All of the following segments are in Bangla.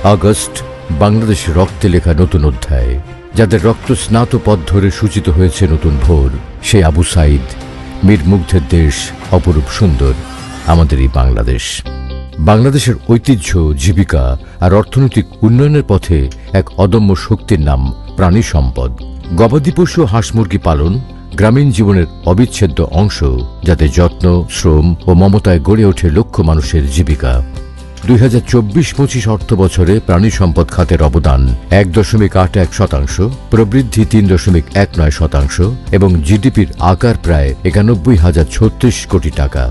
আগস্ট বাংলাদেশের রক্তে লেখা নতুন অধ্যায়, যাদের রক্ত স্নাত পথ ধরে সূচিত হয়েছে নতুন ভোর। সেই আবু সাইদ, মীর মুগ্ধের দেশ, অপরূপ সুন্দর আমাদের এই বাংলাদেশ। বাংলাদেশের ঐতিহ্য, জীবিকা আর অর্থনৈতিক উন্নয়নের পথে এক অদম্য শক্তির নাম প্রাণী সম্পদ। গবাদি পশু, হাঁস মুরগি পালন গ্রামীণ জীবনের অবিচ্ছেদ্য অংশ, যাতে যত্ন, শ্রম ও মমতায় গড়ে ওঠে লক্ষ মানুষের জীবিকা। 2024-25 অর্থ বছরে প্রাণী সম্পদ খাতের অবদান 1.81%, প্রবৃদ্ধি 3.19% এবং জিডিপির আকার প্রায় 91,036 কোটি টাকা।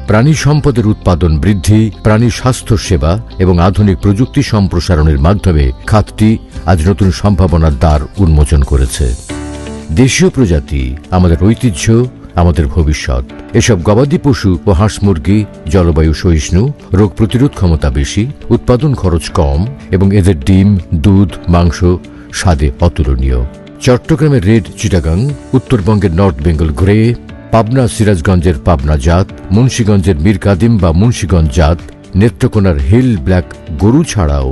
প্রাণী সম্পদের উৎপাদন বৃদ্ধি, প্রাণী স্বাস্থ্য সেবা এবং আধুনিক প্রযুক্তি সম্প্রসারণের মাধ্যমে খাতটি আজ নতুন সম্ভাবনার দ্বার উন্মোচন করেছে। দেশীয় প্রজাতি আমাদের ঐতিহ্য, আমাদের ভবিষ্যৎ। এসব গবাদি পশু ও হাঁস মুরগি জলবায়ু সহিষ্ণু, রোগ প্রতিরোধ ক্ষমতা বেশি, উৎপাদন খরচ কম এবং এদের ডিম, দুধ, মাংস স্বাদে অতুলনীয়। চট্টগ্রামের রেড চিটাগাং, উত্তরবঙ্গের নর্থ বেঙ্গল গ্রে, পাবনা সিরাজগঞ্জের পাবনা জাত, মুন্সিগঞ্জের মীর কাদিম বা মুন্সিগঞ্জ জাত, নেত্রকোনার হিল ব্ল্যাক গরু ছাড়াও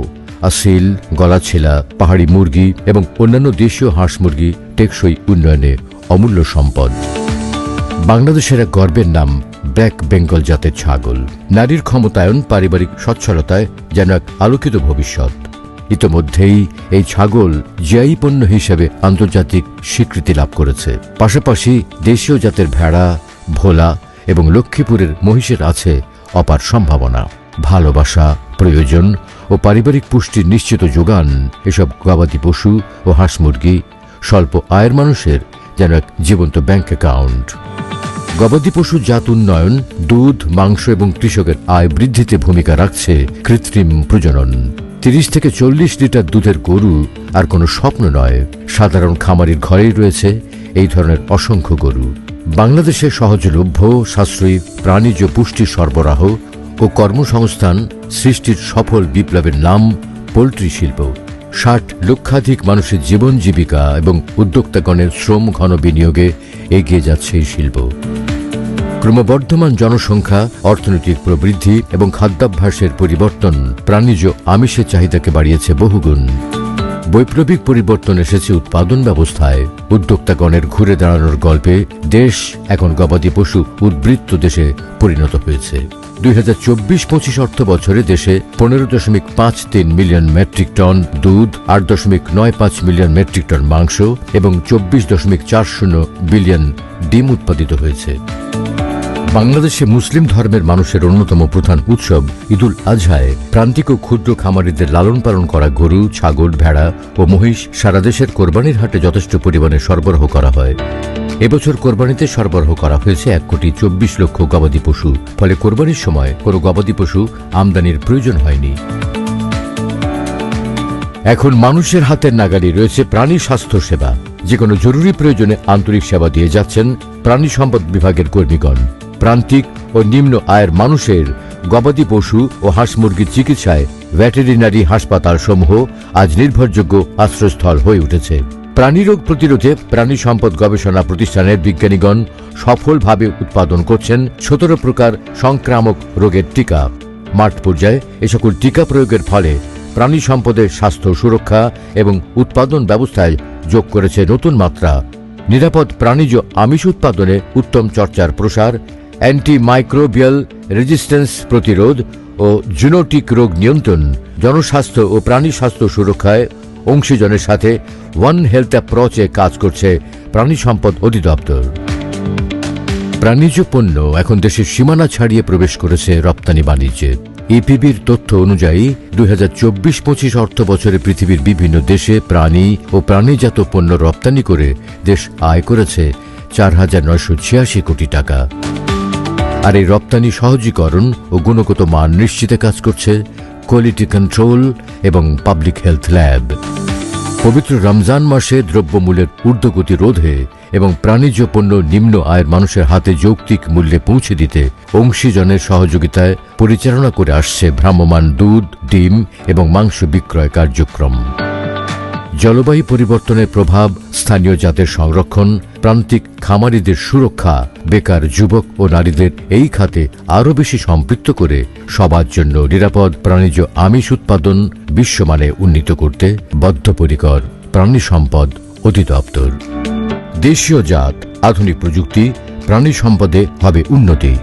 আসিল, গলাছেলা, পাহাড়ি মুরগি এবং অন্যান্য দেশীয় হাঁস মুরগি টেকসই উন্নয়নে অমূল্য সম্পদ। বাংলাদেশের এক গর্বের নাম ব্ল্যাক বেঙ্গল জাতের ছাগল। নারীর ক্ষমতায়ন, পারিবারিক সচ্ছলতায় যেন এক আলোকিত ভবিষ্যৎ। ইতোমধ্যেই এই ছাগল জিআই পণ্য হিসেবে আন্তর্জাতিক স্বীকৃতি লাভ করেছে। পাশাপাশি দেশীয় জাতের ভেড়া, ভোলা এবং লক্ষ্মীপুরের মহিষের আছে অপার সম্ভাবনা। ভালোবাসা, প্রয়োজন ও পারিবারিক পুষ্টির নিশ্চিত যোগান এসব গবাদি পশু ও হাঁস মুরগি স্বল্প আয়ের মানুষের যেন এক জীবন্ত ব্যাংক অ্যাকাউন্ট। গবাদি পশু জাত উন্নয়ন, দুধ, মাংস এবং কৃষকের আয় বৃদ্ধিতে ভূমিকা রাখছে কৃত্রিম প্রজনন। 30 থেকে 40 লিটার দুধের গরু আর কোনো স্বপ্ন নয়। সাধারণ খামারির ঘরেই রয়েছে এই ধরনের অসংখ্য গরু। বাংলাদেশে সহজলভ্য, সাশ্রয়ী প্রাণীজ পুষ্টি সরবরাহ ও কর্মসংস্থান সৃষ্টির সফল বিপ্লবের নাম পোল্ট্রি শিল্প। 60 লক্ষাধিক মানুষের জীবন জীবিকা এবং উদ্যোক্তাগণের শ্রম ঘন বিনিয়োগে এগিয়ে যাচ্ছে এই শিল্প। ক্রমবর্ধমান জনসংখ্যা, অর্থনৈতিক প্রবৃদ্ধি এবং খাদ্যাভ্যাসের পরিবর্তন প্রাণীজ আমিষের চাহিদাকে বাড়িয়েছে বহুগুণ। বৈপ্লবিক পরিবর্তন এসেছে উৎপাদন ব্যবস্থায়। উদ্যোক্তাগণের ঘুরে দাঁড়ানোর গল্পে দেশ এখন গবাদি পশু উদ্বৃত্ত দেশে পরিণত হয়েছে। 2024-25 অর্থ বছরে দেশে 15.53 মিলিয়ন মেট্রিক টন দুধ, 8.95 মিলিয়ন মেট্রিক টন মাংস এবং 24.40 বিলিয়ন ডিম উৎপাদিত হয়েছে। বাংলাদেশে মুসলিম ধর্মের মানুষের অন্যতম প্রধান উৎসব ঈদুল আজহায় প্রান্তিক ও ক্ষুদ্র খামারিদের লালন পালন করা গরু, ছাগল, ভেড়া ও মহিষ সারা দেশের কোরবানির হাটে যথেষ্ট পরিমাণে সরবরাহ করা হয়। এবছর কোরবানিতে সরবরাহ করা হয়েছে 1,24,00,000 গবাদি পশু। ফলে কোরবানির সময় কোনো গবাদি পশু আমদানির প্রয়োজন হয়নি। এখন মানুষের হাতের নাগালে রয়েছে প্রাণী স্বাস্থ্য সেবা। যে কোনো জরুরি প্রয়োজনে আন্তরিক সেবা দিয়ে যাচ্ছেন প্রাণী সম্পদ বিভাগের কর্মীগণ। প্রান্তিক ও নিম্ন আয়ের মানুষের গবাদি পশু ও হাঁস মুরগির চিকিৎসায় ভেটেরিনারি হাসপাতাল সমূহ আজ নির্ভরযোগ্য আশ্রয়স্থল হয়ে উঠেছে। প্রাণীরোগ প্রতিরোধে প্রাণী সম্পদ গবেষণা প্রতিষ্ঠানের বিজ্ঞানীগণ সফলভাবে উৎপাদন করছেন 17 প্রকার সংক্রামক রোগের টিকা। মাঠ পর্যায়ে এ সকল টিকা প্রয়োগের ফলে প্রাণী সম্পদের স্বাস্থ্য সুরক্ষা এবং উৎপাদন ব্যবস্থায় যোগ করেছে নতুন মাত্রা। নিরাপদ প্রাণীজ আমিষ উৎপাদনে উত্তম চর্চার প্রসার, অ্যান্টিমাইক্রোবিয়াল রেজিস্ট্যান্স প্রতিরোধ ও জুনোটিক রোগ নিয়ন্ত্রণ, জনস্বাস্থ্য ও প্রাণী স্বাস্থ্য সুরক্ষায় অংশীজনের সাথে ওয়ান হেলথ অ্যাপ্রোচে কাজ করছে প্রাণী সম্পদ অধিদপ্তর। প্রাণীজ পণ্য এখন দেশের সীমানা ছাড়িয়ে প্রবেশ করেছে রপ্তানি বাণিজ্যে। ইপিবির তথ্য অনুযায়ী 2024-25 অর্থ বছরে পৃথিবীর বিভিন্ন দেশে প্রাণী ও প্রাণীজাত পণ্য রপ্তানি করে দেশ আয় করেছে 4,986 কোটি টাকা। আর এই রপ্তানি সহজীকরণ ও গুণগত মান নিশ্চিতে কাজ করছে কোয়ালিটি কন্ট্রোল এবং পাবলিক হেলথ ল্যাব। পবিত্র রমজান মাসে দ্রব্যমূল্যের ঊর্ধ্বগতি রোধে এবং প্রাণীজ পণ্য নিম্ন আয়ের মানুষের হাতে যৌক্তিক মূল্যে পৌঁছে দিতে অংশীজনের সহযোগিতায় পরিচালনা করে আসছে ভ্রাম্যমাণ দুধ, ডিম এবং মাংস বিক্রয় কার্যক্রম। জলবায়ু পরিবর্তনের প্রভাব, স্থানীয় জাতের সংরক্ষণ, প্রান্তিক খামারিদের সুরক্ষা, বেকার যুবক ও নারীদের এই খাতে আরও বেশি সম্পৃক্ত করে সবার জন্য নিরাপদ প্রাণীজ আমিষ উৎপাদন বিশ্বমানে উন্নীত করতে বদ্ধপরিকর প্রাণী সম্পদ অধিদপ্তর। দেশীয় জাত, আধুনিক প্রযুক্তি, প্রাণী সম্পদে হবে উন্নতি।